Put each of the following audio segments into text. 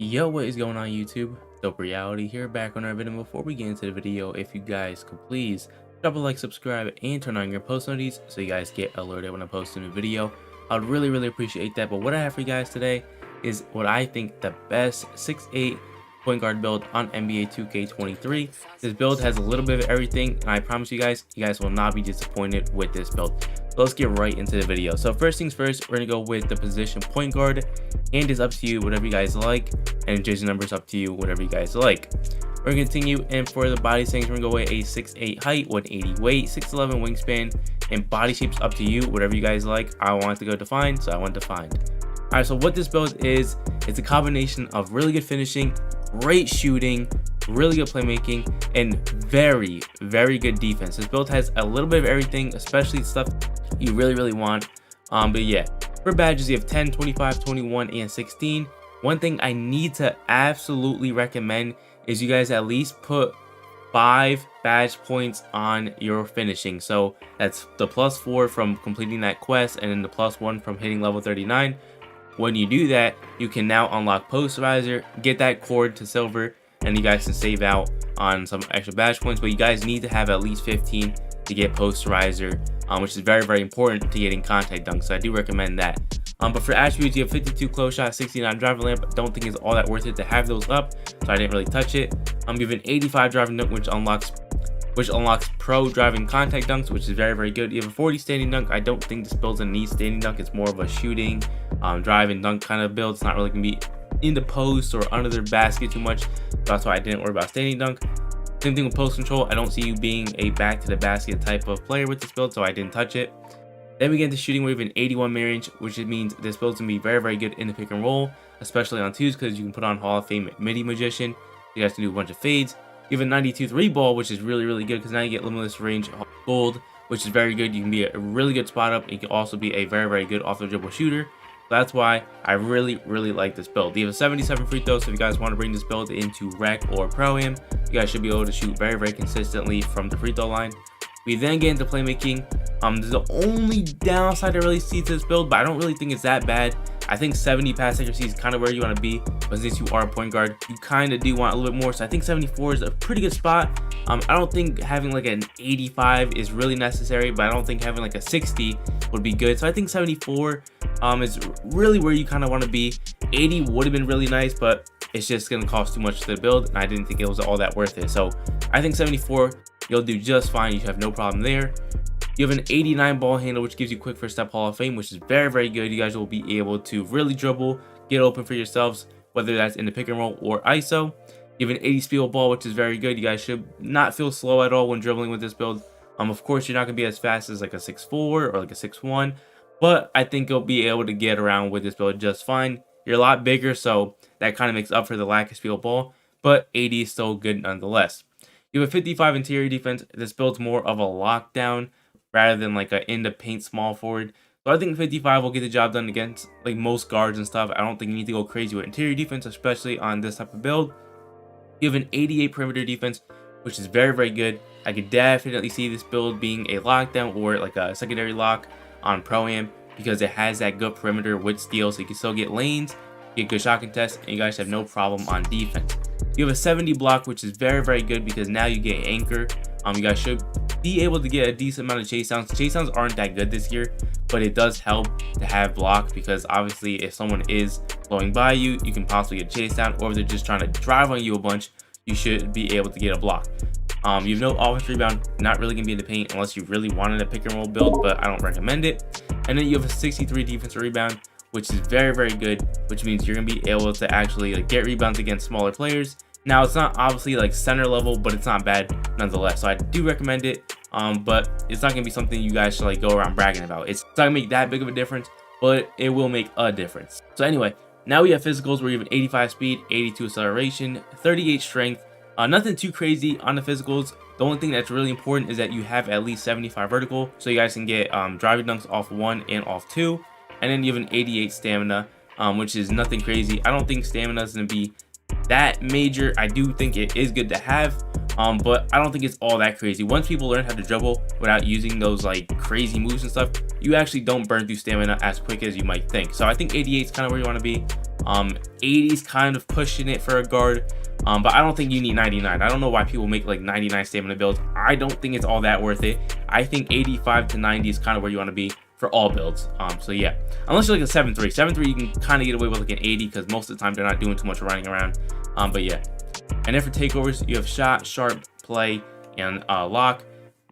Yo, what is going on YouTube? Dope Reality here, back on our video. Before we get into the video, if you guys could please drop a like, subscribe, and turn on your post notifications so you guys get alerted when I post a new video. I'd really appreciate that. But what I have for you guys today is what I think the best 6'8" point guard build on NBA2K23. This build has a little bit of everything, and I promise you guys will not be disappointed with this build. So let's get right into the video. So first things first, we're gonna go with the position point guard. Hand is up to you, whatever you guys like, and jersey numbers up to you, whatever you guys like. We're gonna continue, and for the body settings, we're gonna go with a 6'8" height, 180 weight, 6'11" wingspan, and body shapes up to you, whatever you guys like. I want to go defined, so I went defined. All right, so what this build is, it's a combination of really good finishing, great shooting, really good playmaking, and very good defense. This build has a little bit of everything, especially stuff you really want. But yeah, for badges, you have 10, 25, 21, and 16. One thing I need to absolutely recommend is you guys at least put 5 badge points on your finishing. So that's the +4 from completing that quest, and then the +1 from hitting level 39. When you do that, you can now unlock posterizer, get that cord to silver, and you guys can save out on some extra badge points. But you guys need to have at least 15 to get posterizer, which is very important to getting contact dunks. So I do recommend that. But for attributes, you have 52 close shot, 69 driver lamp. I don't think it's all that worth it to have those up, so I didn't really touch it. You have an 85 driving dunk, which unlocks pro driving contact dunks, which is very good. You have a 40 standing dunk. I don't think this build's a neat standing dunk. It's more of a shooting, drive and dunk kind of build. It's not really gonna be in the post or under their basket too much. That's why I didn't worry about standing dunk. Same thing with post control. I don't see you being a back to the basket type of player with this build, so I didn't touch it. Then we get into shooting, where you have an 81 mid-range, which means this build's gonna be very good in the pick and roll, especially on twos, because you can put on Hall of Fame midi magician. You guys can do a bunch of fades. You have a 92 3 ball, which is really good, because now you get limitless range gold, which is very good. You can be a really good spot up. You can also be a very good off the dribble shooter. That's why I really like this build. You have a 77 free throw, so if you guys want to bring this build into rec or pro-am, you guys should be able to shoot very consistently from the free throw line. We then get into playmaking. The only downside I really see to this build, but I don't really think it's that bad. I think 70 pass accuracy is kind of where you want to be, but since you are a point guard, you kind of do want a little bit more. So I think 74 is a pretty good spot. I don't think having like an 85 is really necessary, but I don't think having like a 60 would be good. So I think 74 is really where you kind of want to be. 80 would have been really nice, but it's just going to cost too much to build, and I didn't think it was all that worth it. So I think 74, you'll do just fine. You have no problem there. You have an 89 ball handle, which gives you quick first step Hall of Fame, which is very good. You guys will be able to really dribble, get open for yourselves, whether that's in the pick and roll or ISO. You have an 80 speed ball, which is very good. You guys should not feel slow at all when dribbling with this build. Of course, you're not going to be as fast as like a 6'4" or like a 6'1", but I think you'll be able to get around with this build just fine. You're a lot bigger, so that kind of makes up for the lack of speed ball, but 80 is still good nonetheless. You have a 55 interior defense. This build's more of a lockdown rather than like a in the paint small forward. So I think 55 will get the job done against like most guards and stuff. I don't think you need to go crazy with interior defense, especially on this type of build. You have an 88 perimeter defense, which is very good. I could definitely see this build being a lockdown or like a secondary lock on Pro-Am, because it has that good perimeter with steal, so you can still get lanes, get good shot contests, and you guys have no problem on defense. You have a 70 block, which is very good, because now you get anchor. You guys should be able to get a decent amount of chase downs. Chase downs aren't that good this year, but it does help to have block, because obviously if someone is blowing by you, you can possibly get a chase down, or if they're just trying to drive on you a bunch, you should be able to get a block. You have no offensive rebound, not really gonna be in the paint unless you really wanted a pick and roll build, but I don't recommend it. And then you have a 63 defensive rebound, which is very good, which means you're gonna be able to actually like get rebounds against smaller players. Now it's not obviously like center level, but it's not bad nonetheless, so I do recommend it. But it's not gonna be something you guys should like go around bragging about. It's not gonna make that big of a difference, but it will make a difference. So anyway, now we have physicals, where you have an 85 speed, 82 acceleration, 38 strength. Nothing too crazy on the physicals. The only thing that's really important is that you have at least 75 vertical, so you guys can get driving dunks off 1 and off 2. And then you have an 88 stamina, which is nothing crazy. I don't think stamina is going to be that major. I do think it is good to have, but I don't think it's all that crazy. Once people learn how to dribble without using those like crazy moves and stuff, you actually don't burn through stamina as quick as you might think. So I think 88 is kind of where you want to be. 80's kind of pushing it for a guard. But I don't think you need 99. I don't know why people make like 99 stamina builds. I don't think it's all that worth it. I think 85 to 90 is kind of where you want to be for all builds. So yeah, unless you're like a 7-3. 7-3 you can kind of get away with like an 80 because most of the time they're not doing too much running around. But yeah. And then for takeovers, you have shot, sharp, play, and lock.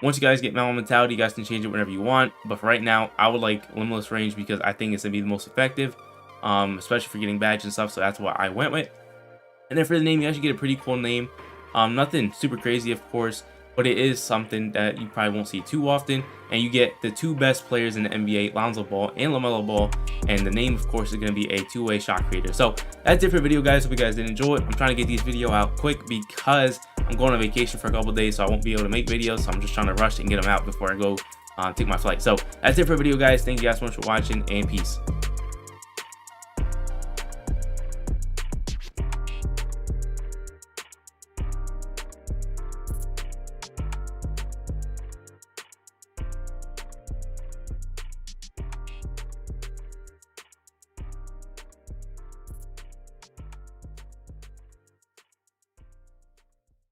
Once you guys get Mellow Mentality, you guys can change it whenever you want. But for right now, I would like Limitless Range because I think it's going to be the most effective, especially for getting badges and stuff. So that's what I went with. And then for the name, you actually get a pretty cool name. Nothing super crazy, of course, but it is something that you probably won't see too often. And you get the two best players in the NBA, Lonzo Ball and LaMelo Ball. And the name, of course, is going to be a two-way shot creator. So that's it for the video, guys. Hope you guys did enjoy it. I'm trying to get these videos out quick because I'm going on vacation for a couple days, so I won't be able to make videos. So I'm just trying to rush and get them out before I go take my flight. So that's it for the video, guys. Thank you guys so much for watching, and peace.